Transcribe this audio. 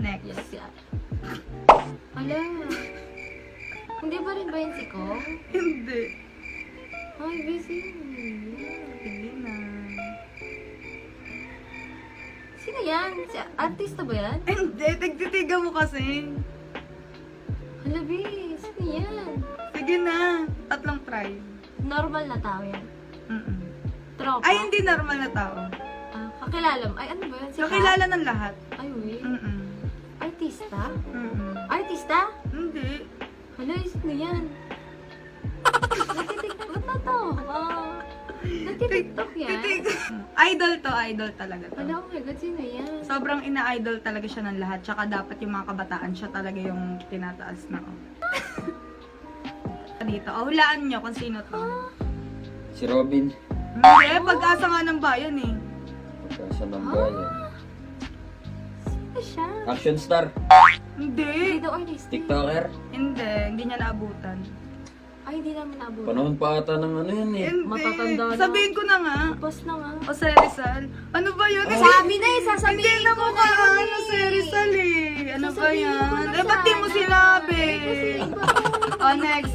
Next. Yes, yeah. Ala. Hindi pa rin ba yun si Kong? Hindi. Ay, busy. Hindi na. Sino yan? Si artista ba yan? Hindi, tigtitiga mo kasi. Hala, B. Sino yan? Sige na. Tatlong try. Normal na tao yan. Mm-mm. Tropa. Ay, hindi normal na tao. Kakilala mo. Ay, ano ba yan? Si Kakilala ng lahat. Ay, wait. Mm-mm. Artista? Mm-mm. Artista? Hindi. Hala, sino yan? Nagtitiktok. Ba't natawa? Nagtitiktok yan? Idol to, idol talaga to. Hala, oh my God, sino yan? Sobrang ina-idol talaga siya ng lahat. Tsaka dapat yung mga kabataan siya talaga yung tinataas na. Dito, hulaan nyo kung sino to. Si Robin. Hindi, pag-asa nga ng bayan eh. Pagkasa ng bayan. Sino siya? Action star. Hindi. Hindi daw artista. TikToker. Hindi niya naabutan. Ay, hindi namin nabot. Panahon pa ata ng ano yan eh. Hindi. Matatanda na. Sabihin ko na nga. Pas na nga. O Rizal. Ano ba yun? Sabi na eh, sasabihin Hindi na ko mo na ka yun ano si Rizal eh. Ano ba Sasabihin ko yan? na Eh, ba't di mo sana. sinabi? Eh, kasi iba. Oh, next.